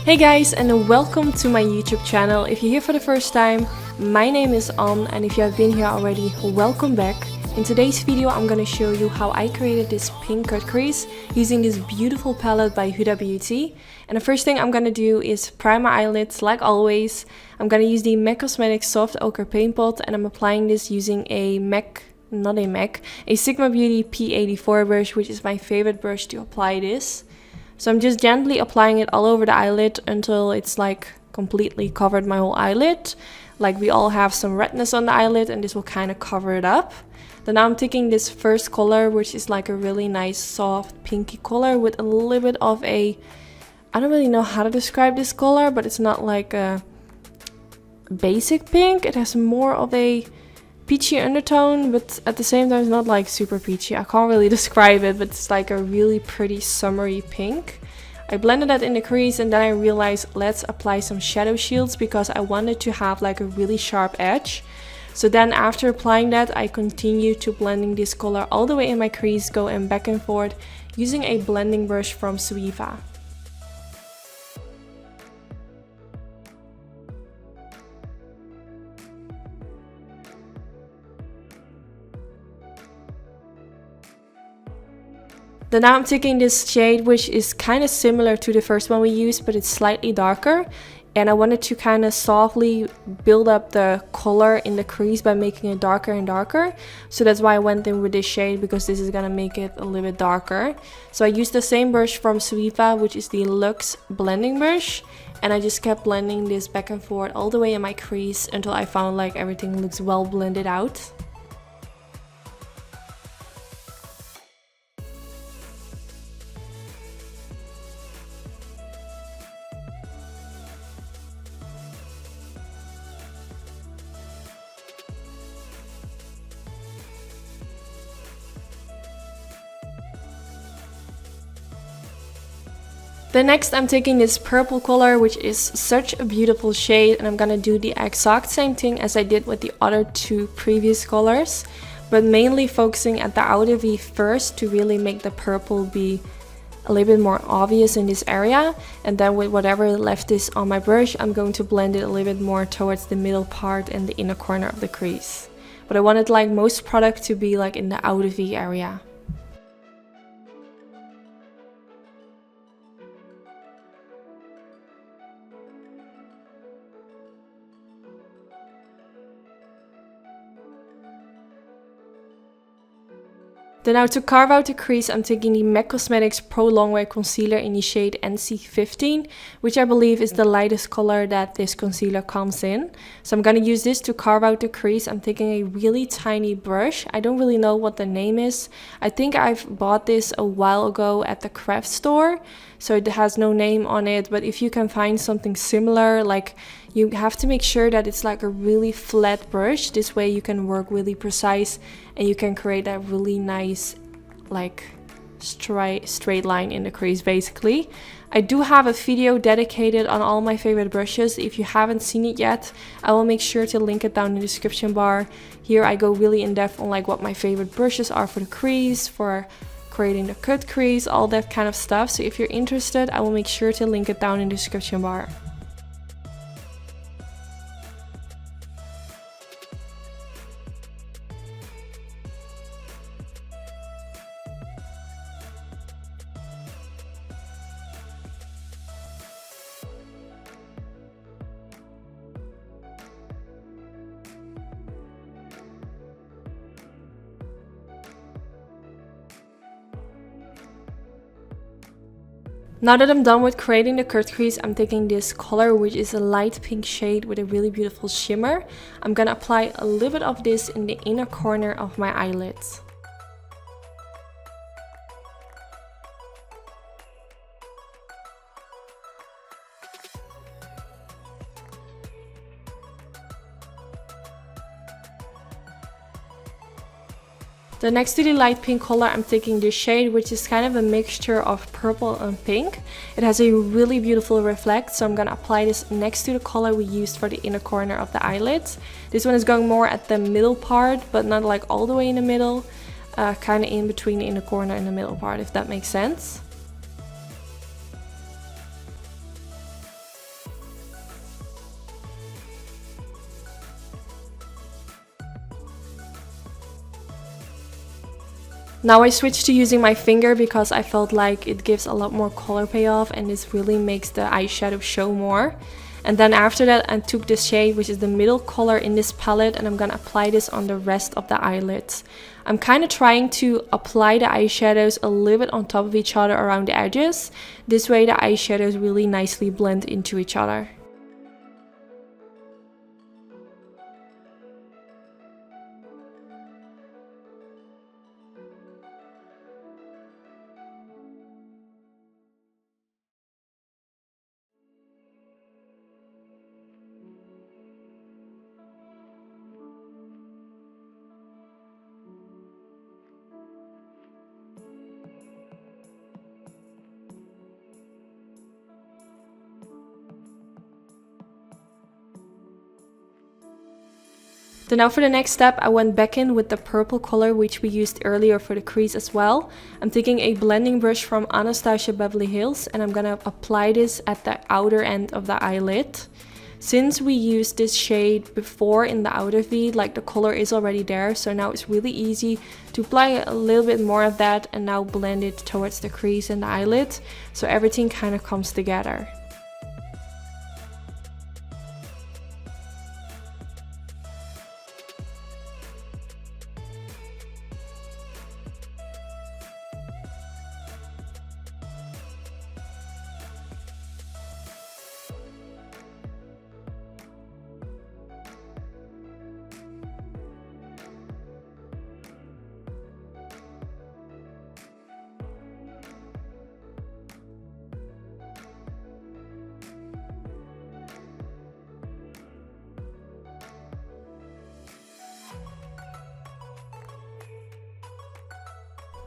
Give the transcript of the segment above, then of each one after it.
Hey guys, and welcome to my YouTube channel. If you're here for the first time, my name is Anne, and if you have been here already, welcome back. In today's video I'm going to show you how I created this pink cut crease using this beautiful palette by Huda Beauty. And the first thing I'm going to do is prime my eyelids like always. I'm going to use the MAC Cosmetics Soft Ocher paint pot, and I'm applying this using a Sigma Beauty P84 brush, which is my favorite brush to apply this. So I'm just gently applying it all over the eyelid until it's like completely covered my whole eyelid. Like we all have some redness on the eyelid, and this will kind of cover it up. Then now I'm taking this first color, which is like a really nice soft pinky color with a little bit of a, I don't really know how to describe this color, but it's not like a basic pink. It has more of a peachy undertone, but at the same time it's not like super peachy. I can't really describe it, but it's like a really pretty summery pink. I blended that in the crease, and then I realized let's apply some shadow shields because I wanted to have like a really sharp edge. So then after applying that, I continue to blending this color all the way in my crease, going back and forth using a blending brush from Zoeva. Then now I'm taking this shade, which is kind of similar to the first one we used, but it's slightly darker. And I wanted to kind of softly build up the color in the crease by making it darker and darker. So that's why I went in with this shade, because this is gonna make it a little bit darker. So I used the same brush from Zoeva, which is the Luxe blending brush. And I just kept blending this back and forth all the way in my crease until I found like everything looks well blended out. Then next I'm taking this purple color, which is such a beautiful shade, and I'm gonna do the exact same thing as I did with the other two previous colors, but mainly focusing at the outer V first to really make the purple be a little bit more obvious in this area. And then with whatever left is on my brush, I'm going to blend it a little bit more towards the middle part and the inner corner of the crease. But I wanted like most product to be like in the outer V area. Then now to carve out the crease, I'm taking the MAC Cosmetics Pro Longwear Concealer in the shade NC15, which I believe is the lightest color that this concealer comes in. So I'm going to use this to carve out the crease. I'm taking a really tiny brush. I don't really know what the name is. I think I've bought this a while ago at the craft store, so it has no name on it. But if you can find something similar, like you have to make sure that it's like a really flat brush. This way you can work really precise and you can create that really nice like straight line in the crease basically. I do have a video dedicated on all my favorite brushes. If you haven't seen it yet, I will make sure to link it down in the description bar. Here I go really in depth on like what my favorite brushes are for the crease, for creating the cut crease, all that kind of stuff. So if you're interested, I will make sure to link it down in the description bar. Now that I'm done with creating the cut crease, I'm taking this color, which is a light pink shade with a really beautiful shimmer. I'm gonna apply a little bit of this in the inner corner of my eyelids. Then next to the light pink color, I'm taking this shade, which is kind of a mixture of purple and pink. It has a really beautiful reflect, so I'm gonna apply this next to the color we used for the inner corner of the eyelids. This one is going more at the middle part, but not like all the way in the middle, kind of in between the inner corner and the middle part, if that makes sense. Now I switched to using my finger because I felt like it gives a lot more color payoff and this really makes the eyeshadow show more. And then after that I took this shade, which is the middle color in this palette, and I'm gonna apply this on the rest of the eyelids. I'm kind of trying to apply the eyeshadows a little bit on top of each other around the edges. This way the eyeshadows really nicely blend into each other. Then now for the next step, I went back in with the purple color which we used earlier for the crease as well. I'm taking a blending brush from Anastasia Beverly Hills and I'm gonna apply this at the outer end of the eyelid. Since we used this shade before in the outer V, like the color is already there, so now it's really easy to apply a little bit more of that and now blend it towards the crease and the eyelid, so everything kind of comes together.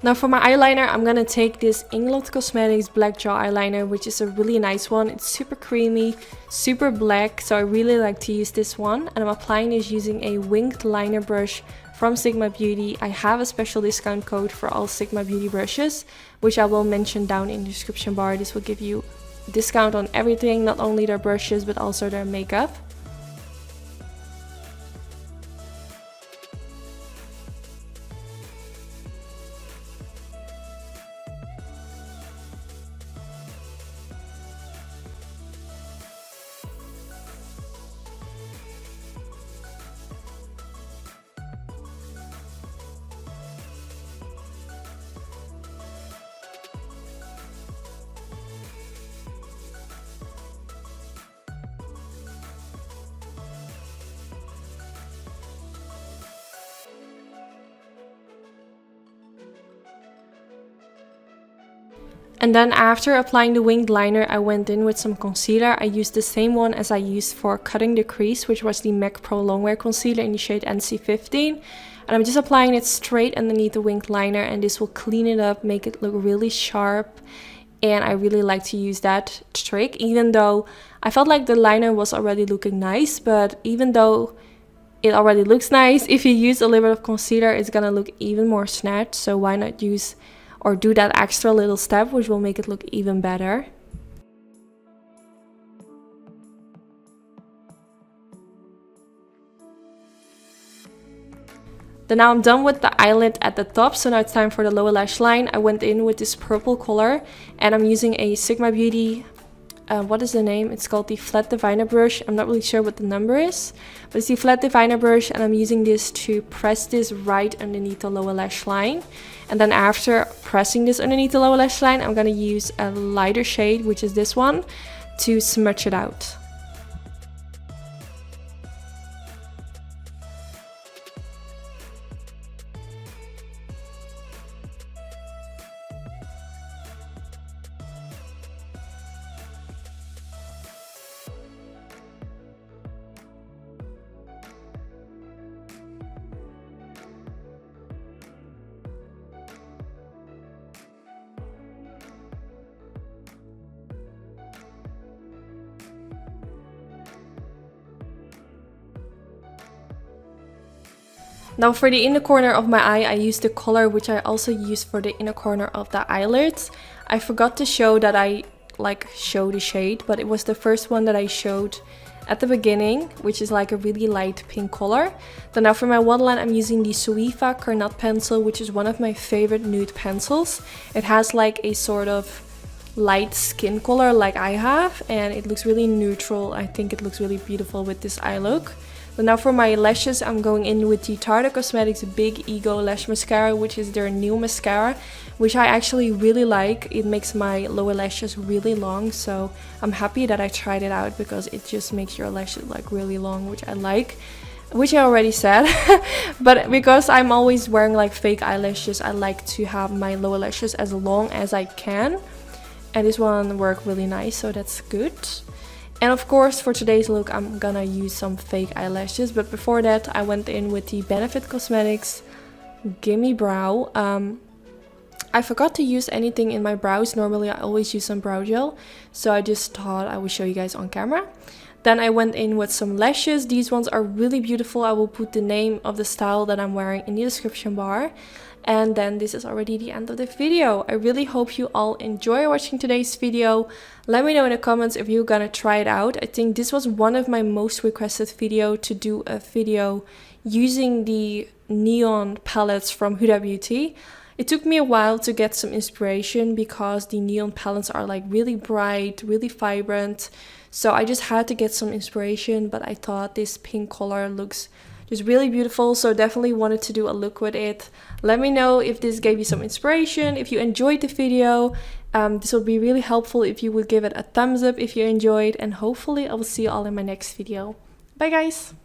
Now for my eyeliner, I'm gonna take this Inglot Cosmetics Black Jaw Eyeliner, which is a really nice one. It's super creamy, super black, so I really like to use this one. And I'm applying this using a winged liner brush from Sigma Beauty. I have a special discount code for all Sigma Beauty brushes, which I will mention down in the description bar. This will give you a discount on everything, not only their brushes, but also their makeup. And then after applying the winged liner, I went in with some concealer. I used the same one as I used for cutting the crease, which was the MAC Pro Longwear Concealer in the shade NC15. And I'm just applying it straight underneath the winged liner, and this will clean it up, make it look really sharp. And I really like to use that trick, even though I felt like the liner was already looking nice. But even though it already looks nice, if you use a little bit of concealer, it's gonna look even more snatched. So why not use or do that extra little step, which will make it look even better. Then now I'm done with the eyelid at the top, so now it's time for the lower lash line. I went in with this purple color and I'm using a Sigma Beauty, what is the name? It's called the Flat Diviner brush. I'm not really sure what the number is, but it's the Flat Diviner brush, and I'm using this to press this right underneath the lower lash line. And then after pressing this underneath the lower lash line, I'm gonna use a lighter shade, which is this one, to smudge it out. Now for the inner corner of my eye, I used the color which I also used for the inner corner of the eyelids. I forgot to show that I show the shade, but it was the first one that I showed at the beginning, which is like a really light pink color. Then now for my waterline, I'm using the Zoeva Karnat pencil, which is one of my favorite nude pencils. It has like a sort of light skin color like I have, and it looks really neutral. I think it looks really beautiful with this eye look. So now for my lashes, I'm going in with the Tarte Cosmetics Big Ego Lash Mascara, which is their new mascara, which I actually really like. It makes my lower lashes really long, so I'm happy that I tried it out because it just makes your lashes like really long, which I like, which I already said. But because I'm always wearing like fake eyelashes, I like to have my lower lashes as long as I can, and this one worked really nice, so that's good. And of course, for today's look, I'm gonna use some fake eyelashes. But before that, I went in with the Benefit Cosmetics Gimme Brow. I forgot to use anything in my brows. Normally, I always use some brow gel. So I just thought I would show you guys on camera. Then I went in with some lashes. These ones are really beautiful. I will put the name of the style that I'm wearing in the description bar. And then this is already the end of the video. I really hope you all enjoy watching today's video. Let me know in the comments if you're gonna try it out. I think this was one of my most requested video, to do a video using the neon palettes from Huda Beauty. It took me a while to get some inspiration because the neon palettes are like really bright, really vibrant. So I just had to get some inspiration, but I thought this pink color looks just really beautiful, so definitely wanted to do a look with it. Let me know if this gave you some inspiration, if you enjoyed the video. This would be really helpful if you would give it a thumbs up if you enjoyed, and hopefully I will see you all in my next video. Bye guys!